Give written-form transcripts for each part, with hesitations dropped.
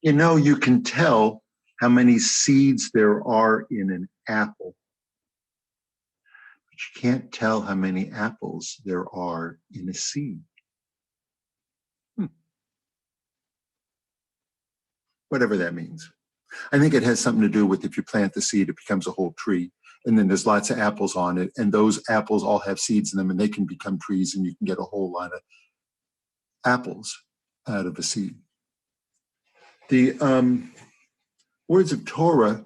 You know, you can tell how many seeds there are in an apple, but you can't tell how many apples there are in a seed. Whatever that means. I think it has something to do with if you plant the seed, it becomes a whole tree. And then there's lots of apples on it. And those apples all have seeds in them and they can become trees and you can get a whole lot of apples out of a seed. The words of Torah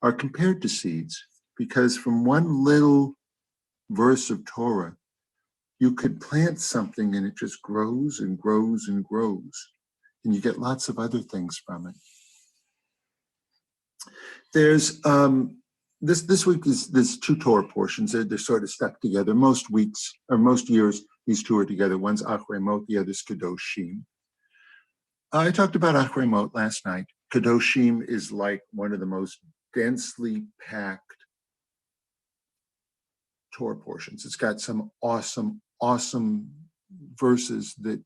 are compared to seeds because from one little verse of Torah, you could plant something and it just grows and grows and grows. And you get lots of other things from it. There's this week there's two Torah portions. They're sort of stuck together. Most weeks or most years, these two are together. One's Achremot, the other's Kedoshim. I talked about Achremot last night. Kedoshim is like one of the most densely packed Torah portions. It's got some awesome verses that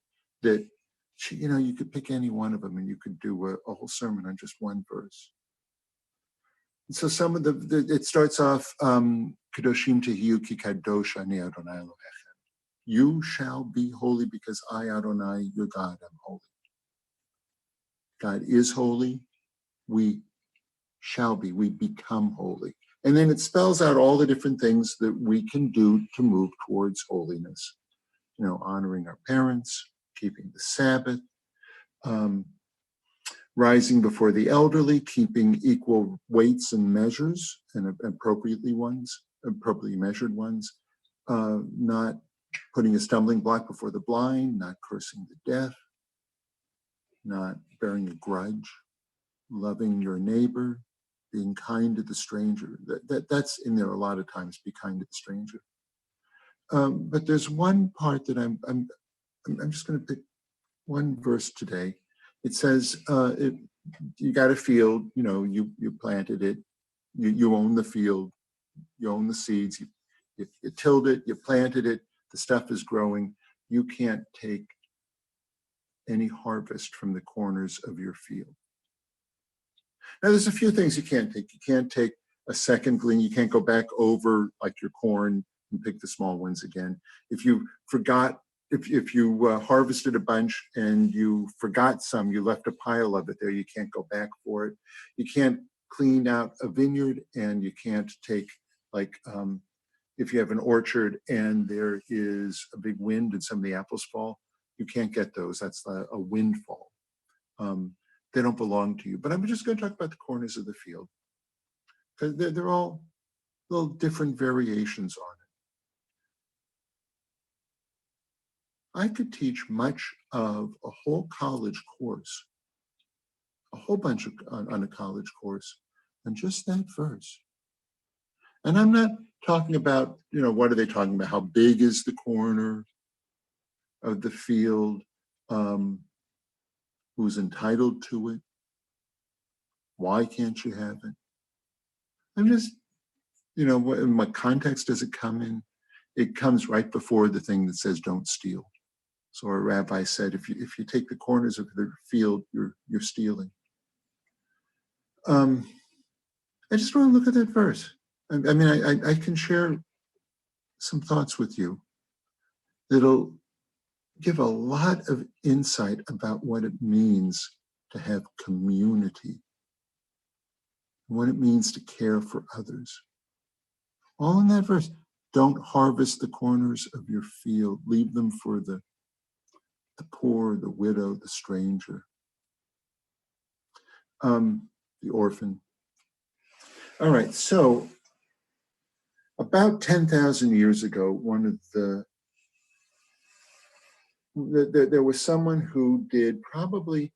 you know, you could pick any one of them and you could do a whole sermon on just one verse. And so some of it starts off, Kedoshim tehiyu ki kadosh ani Adonai Elohechem. You shall be holy because I, Adonai, your God, am holy. God is holy. We shall be. We become holy. And then it spells out all the different things that we can do to move towards holiness. You know, honoring our parents, keeping the Sabbath, rising before the elderly, keeping equal weights and measures and appropriately measured ones, not putting a stumbling block before the blind, not cursing the deaf, not bearing a grudge, loving your neighbor, being kind to the stranger. That's in there a lot of times, be kind to the stranger. But there's one part that I'm just going to pick one verse today. It says, you got a field, you know, you planted it, you own the field, you own the seeds, you tilled it, you planted it, the stuff is growing. You can't take any harvest from the corners of your field. Now, there's a few things you can't take. You can't take a second glean. You can't go back over like your corn and pick the small ones again. If you forgot, if you harvested a bunch and you forgot some, you left a pile of it there, you can't go back for it. You can't clean out a vineyard, and you can't take, like, if you have an orchard and there is a big wind and some of the apples fall, you can't get those. That's a windfall. They don't belong to you. But I'm just going to talk about the corners of the field, because they're all little different variations on it. I could teach much of a whole college course, a whole bunch on a college course, on just that verse. And I'm not talking about, you know, what are they talking about? How big is the corner of the field? Who's entitled to it? Why can't you have it? I'm just, you know, in what context does it come in? It comes right before the thing that says don't steal. So our rabbi said, if you take the corners of the field, you're stealing. I just want to look at that verse. I mean, I can share some thoughts with you that'll give a lot of insight about what it means to have community, what it means to care for others. All in that verse. Don't harvest the corners of your field. Leave them for the poor, the widow, the stranger, the orphan. All right, so about 10,000 years ago, there was someone who did probably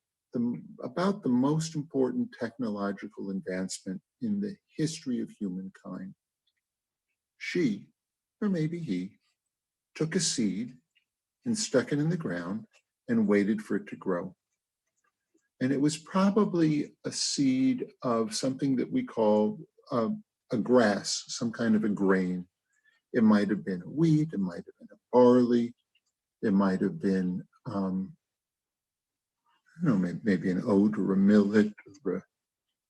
about the most important technological advancement in the history of humankind. She, or maybe he, took a seed and stuck it in the ground and waited for it to grow. And it was probably a seed of something that we call a grass, some kind of a grain. It might have been a wheat, it might have been a barley, it might have been I don't know, maybe an oat or a millet or a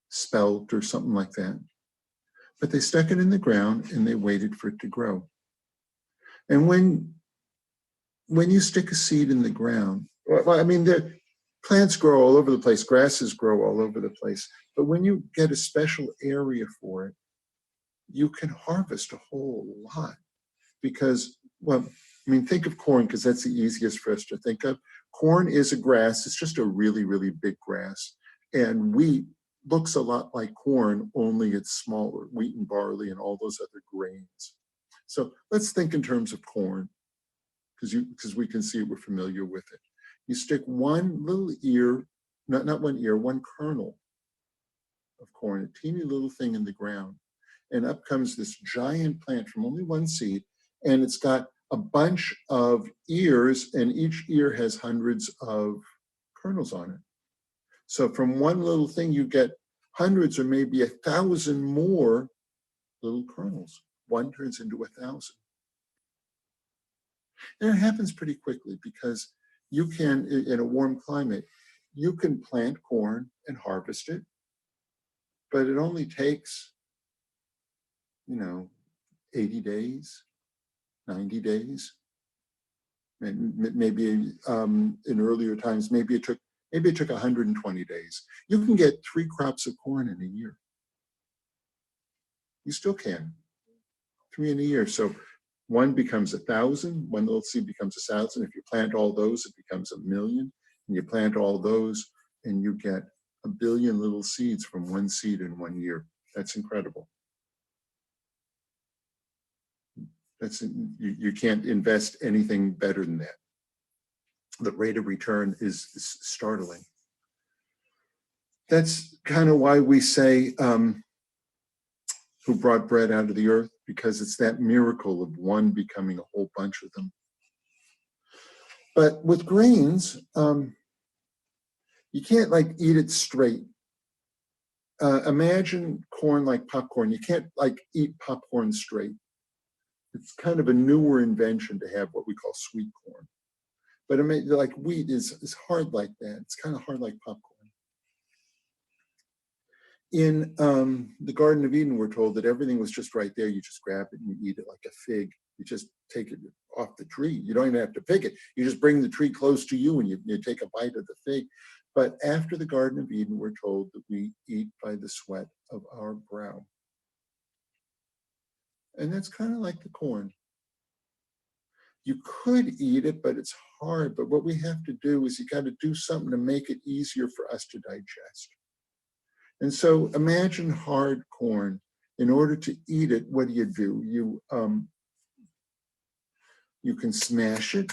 spelt or something like that. But they stuck it in the ground and they waited for it to grow. And when you stick a seed in the ground, well, I mean, the plants grow all over the place, grasses grow all over the place, but when you get a special area for it, you can harvest a whole lot. Because, well, I mean, think of corn, because that's the easiest for us to think of. Corn is a grass. It's just a really, really big grass. And wheat looks a lot like corn, only it's smaller, wheat and barley and all those other grains. So let's think in terms of corn, because we can see it, we're familiar with it. You stick one little ear, not one ear, one kernel of corn, a teeny little thing in the ground, and up comes this giant plant from only one seed, and it's got a bunch of ears, and each ear has hundreds of kernels on it. So from one little thing, you get hundreds or maybe 1,000 more little kernels. One turns into 1,000. And it happens pretty quickly, because you can, in a warm climate, you can plant corn and harvest it, but it only takes, 80 days, 90 days. Maybe in earlier times, maybe it took 120 days. You can get 3 crops of corn in a year. You still can, 3 in a year. So one becomes 1,000, one little seed becomes 1,000. If you plant all those, it becomes 1,000,000. And you plant all those, and you get 1,000,000,000 little seeds from one seed in 1 year. That's incredible. You can't invest anything better than that. The rate of return is startling. That's kind of why we say, who brought bread out of the earth, because it's that miracle of one becoming a whole bunch of them. But with grains, you can't eat it straight. Imagine corn like popcorn. You can't eat popcorn straight. It's kind of a newer invention to have what we call sweet corn. But I mean, wheat is hard like that. It's kind of hard like popcorn. In the Garden of Eden, we're told that everything was just right there. You just grab it and you eat it like a fig. You just take it off the tree. You don't even have to pick it. You just bring the tree close to you and you take a bite of the fig. But after the Garden of Eden, we're told that we eat by the sweat of our brow. And that's kind of like the corn. You could eat it, but it's hard. But what we have to do is you got to do something to make it easier for us to digest. And so imagine hard corn. In order to eat it, what do? You can smash it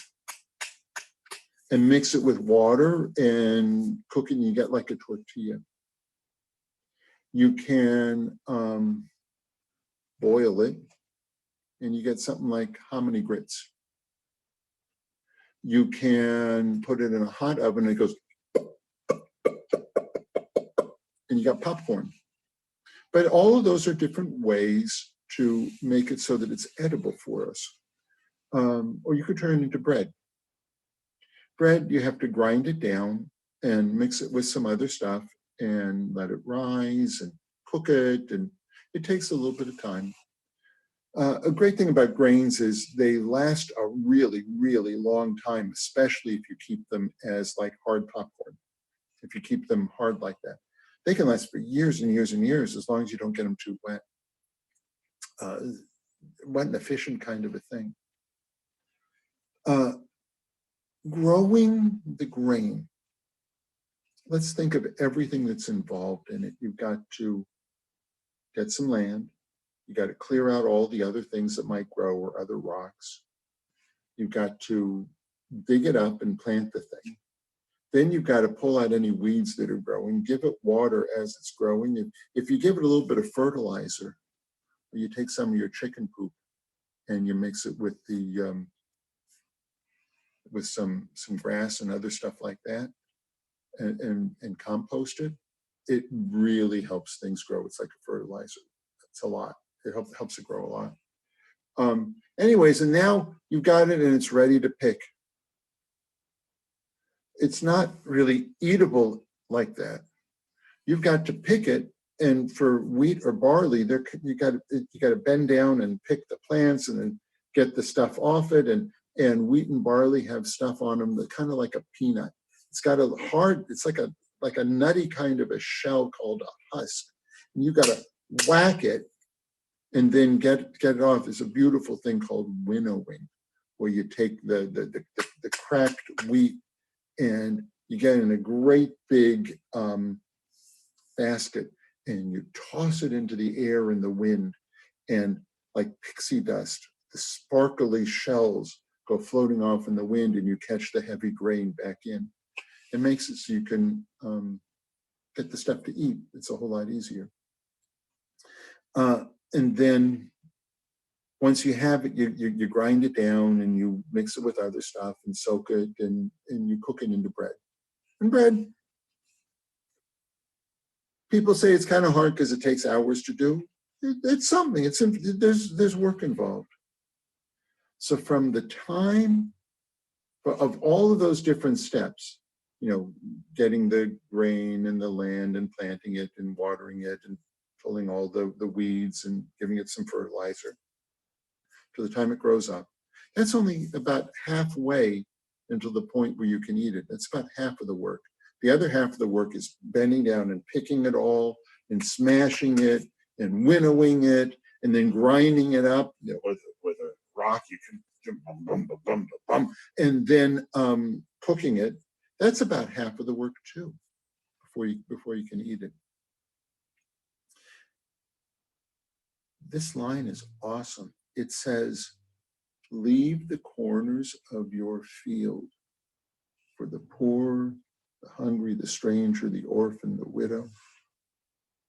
and mix it with water and cook it, and you get like a tortilla. You can boil it, and you get something like hominy grits. You can put it in a hot oven, and it goes, and you got popcorn. But all of those are different ways to make it so that it's edible for us. Or you could turn it into bread. Bread, you have to grind it down and mix it with some other stuff and let it rise and cook it, and it takes a little bit of time. A great thing about grains is they last a really, really long time, especially if you keep them as hard popcorn. If you keep them hard like that, they can last for years and years and years, as long as you don't get them too wet. Wet and efficient kind of a thing. Growing the grain. Let's think of everything that's involved in it. You've got to get some land. You got to clear out all the other things that might grow or other rocks. You've got to dig it up and plant the thing. Then you've got to pull out any weeds that are growing, give it water as it's growing. If you give it a little bit of fertilizer, or you take some of your chicken poop and you mix it with the with some grass and other stuff like that, and compost it, it really helps things grow. It's like a fertilizer. It's a lot. It helps it grow a lot. Anyways, and now you've got it and it's ready to pick. it's not really eatable like that. You've got to pick it, and for wheat or barley, you got to bend down and pick the plants and then get the stuff off it. And wheat and barley have stuff on them that kind of like a peanut. It's got a hard, it's like a nutty kind of a shell called a husk. And you got to whack it and then get it off. There's a beautiful thing called winnowing, where you take the cracked wheat and you get in a great big basket and you toss it into the air in the wind, and like pixie dust, the sparkly shells go floating off in the wind, and you catch the heavy grain back in. It makes it so you can get the stuff to eat. It's a whole lot easier. And then once you have it, you grind it down and you mix it with other stuff and soak it, and you cook it into bread. And bread, people say it's kind of hard because it takes hours to do. It's something. There's work involved. So from the time of all of those different steps, getting the grain and the land and planting it and watering it and pulling all the weeds and giving it some fertilizer, to the time it grows up, that's only about halfway until the point where you can eat it. That's about half of the work. The other half of the work is bending down and picking it all and smashing it and winnowing it and then grinding it up with a rock. You can and then cooking it. That's about half of the work too, before you can eat it. This line is awesome. It says, "Leave the corners of your field for the poor, the hungry, the stranger, the orphan, the widow."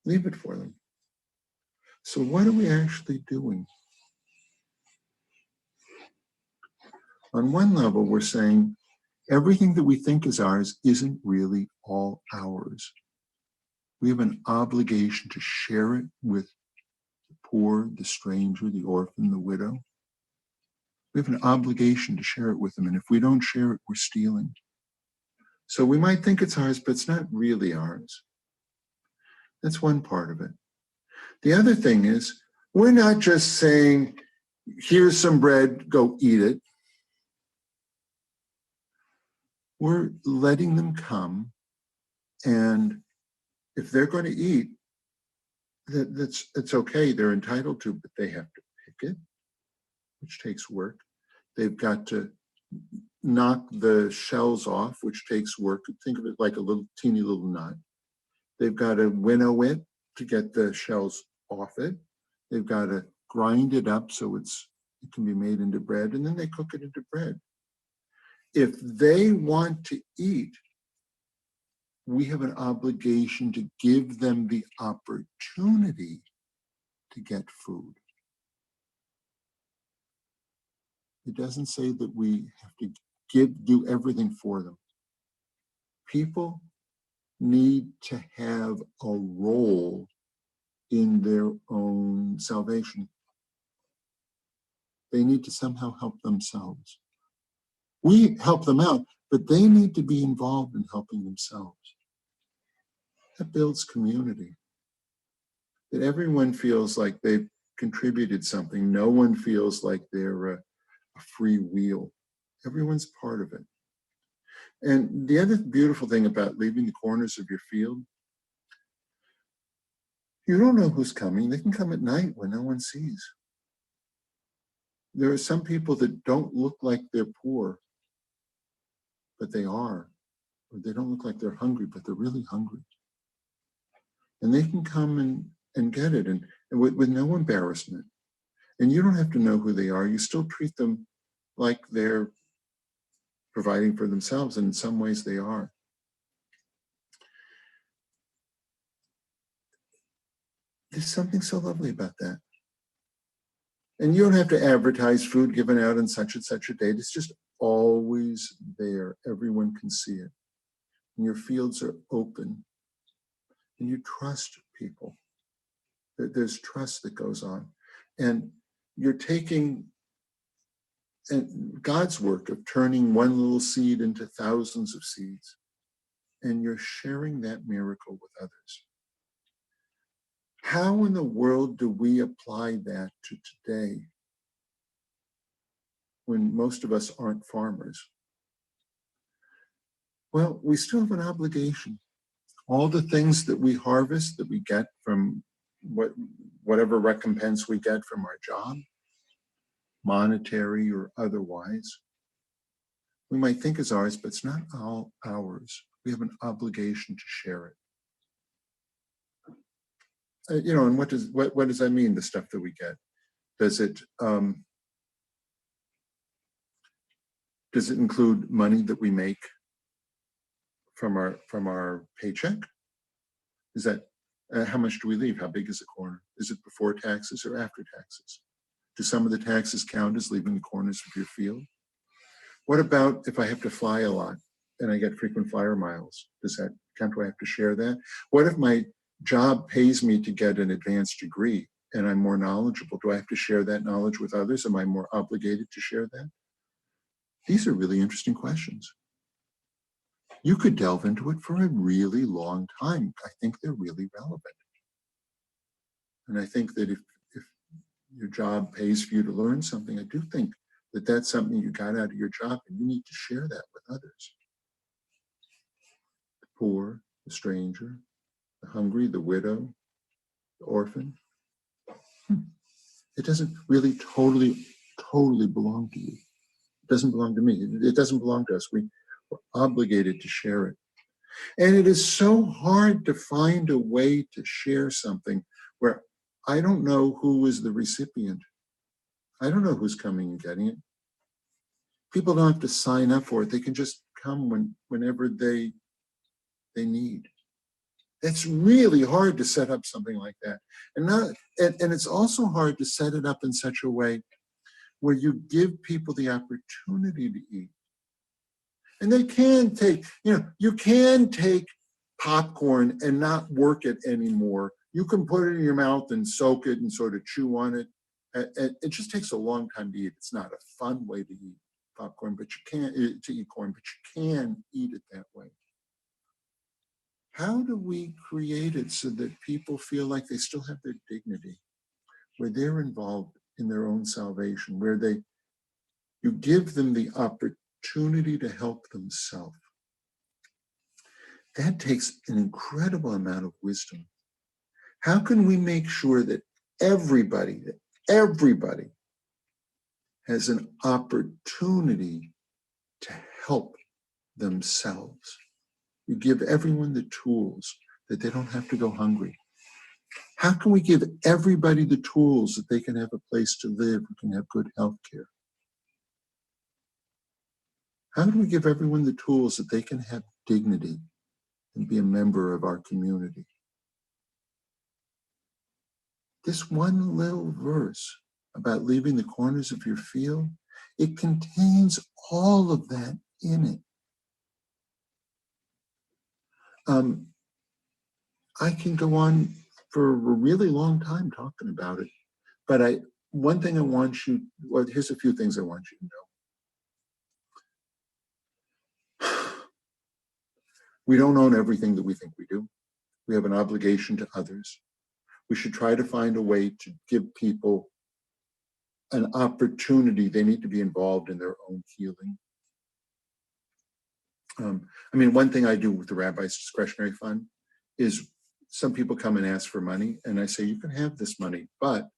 Leave it for them. So what are we actually doing? On one level, we're saying everything that we think is ours isn't really all ours. We have an obligation to share it with the poor, the stranger, the orphan, the widow. We have an obligation to share it with them. And if we don't share it, we're stealing. So we might think it's ours, but it's not really ours. That's one part of it. The other thing is, we're not just saying, here's some bread, go eat it. We're letting them come, and if they're going to eat, it's okay. They're entitled to, but they have to pick it, which takes work. They've got to knock the shells off, which takes work. Think of it like a teeny little nut. They've got to winnow it to get the shells off it. They've got to grind it up so it can be made into bread, and then they cook it into bread. If they want to eat, we have an obligation to give them the opportunity to get food. It doesn't say that we have to do everything for them. People need to have a role in their own salvation. They need to somehow help themselves. We help them out, but they need to be involved in helping themselves. That builds community. That everyone feels like they've contributed something. No one feels like they're a free wheel. Everyone's part of it. And the other beautiful thing about leaving the corners of your field, you don't know who's coming. They can come at night when no one sees. There are some people that don't look like they're poor, but they are. Or they don't look like they're hungry, but they're really hungry. And they can come and get it, and with no embarrassment. And you don't have to know who they are. You still treat them like they're providing for themselves, and in some ways they are. There's something so lovely about that. And you don't have to advertise food given out on such and such a date. It's just always there. Everyone can see it. And your fields are open. And you trust people. There's trust that goes on. And you're taking and God's work of turning one little seed into thousands of seeds, and you're sharing that miracle with others. How in the world do we apply that to today when most of us aren't farmers? Well, we still have an obligation. All the things that we harvest, that we get from whatever recompense we get from our job, monetary or otherwise, we might think is ours, but it's not all ours. We have an obligation to share it. And what does that mean? The stuff that we get, does it include money that we make from our paycheck? Is that how much do we leave? How big is the corner? Is it before taxes or after taxes? Do some of the taxes count as leaving the corners of your field? What about if I have to fly a lot and I get frequent flyer miles? Does that count? Do I have to share that? What if my job pays me to get an advanced degree and I'm more knowledgeable? Do I have to share that knowledge with others? Am I more obligated to share that? These are really interesting questions. You could delve into it for a really long time. I think they're really relevant. And I think that if your job pays for you to learn something, I do think that that's something you got out of your job and you need to share that with others. The poor, the stranger, the hungry, the widow, the orphan. It doesn't really totally belong to you. It doesn't belong to me. It doesn't belong to us. We're obligated to share it. And it is so hard to find a way to share something where I don't know who is the recipient. I don't know who's coming and getting it. People don't have to sign up for it. They can just come whenever they need. It's really hard to set up something like that. And it's also hard to set it up in such a way where you give people the opportunity to eat. And they can take, you can take popcorn and not work it anymore. You can put it in your mouth and soak it and sort of chew on it. It just takes a long time to eat. It's not a fun way to eat popcorn, but you eat corn, but you can eat it that way. How do we create it so that people feel like they still have their dignity, where they're involved in their own salvation, where you give them the opportunity to help themselves? That takes an incredible amount of wisdom. How can we make sure that everybody has an opportunity to help themselves? You give everyone the tools that they don't have to go hungry. How can we give everybody the tools that they can have a place to live, who can have good health care? How do we give everyone the tools that they can have dignity and be a member of our community? This one little verse about leaving the corners of your field, it contains all of that in it. I can go on for a really long time talking about it, but here's a few things I want you to know. We don't own everything that we think we do. We have an obligation to others. We should try to find a way to give people an opportunity. They need to be involved in their own healing. One thing I do with the Rabbi's Discretionary Fund is some people come and ask for money, and I say, you can have this money, but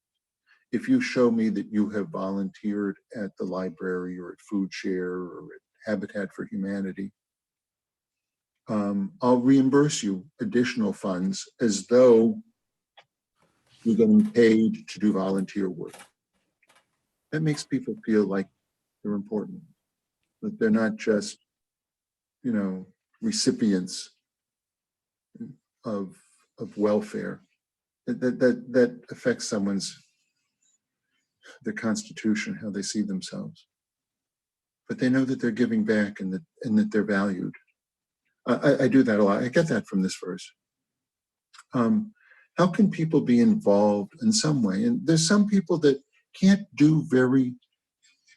if you show me that you have volunteered at the library or at Food Share or at Habitat for Humanity, I'll reimburse you additional funds as though you're getting paid to do volunteer work. That makes people feel like they're important, that they're not just, recipients of welfare. That affects their constitution, how they see themselves. But they know that they're giving back and that they're valued. I do that a lot. I get that from this verse. How can people be involved in some way? And there's some people that can't do very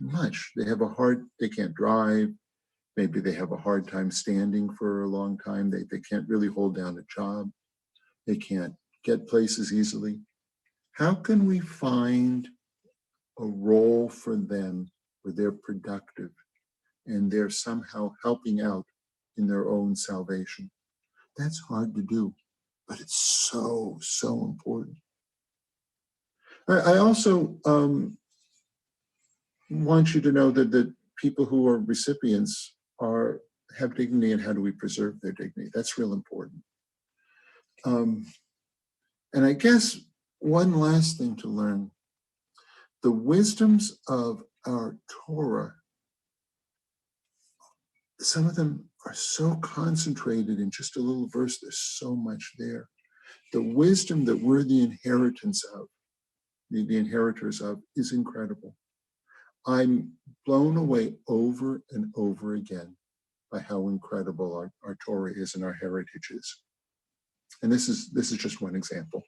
much. They can't drive. Maybe they have a hard time standing for a long time. They can't really hold down a job. They can't get places easily. How can we find a role for them where they're productive and they're somehow helping out in their own salvation? That's hard to do, but it's so, so important. I also want you to know that people who are recipients have dignity, and how do we preserve their dignity? That's real important. And I guess one last thing to learn, the wisdoms of our Torah, some of them are so concentrated in just a little verse. There's so much there. The wisdom that we're the inheritance of, the inheritors of, is incredible. I'm blown away over and over again by how incredible our Torah is and our heritage is. And this is just one example.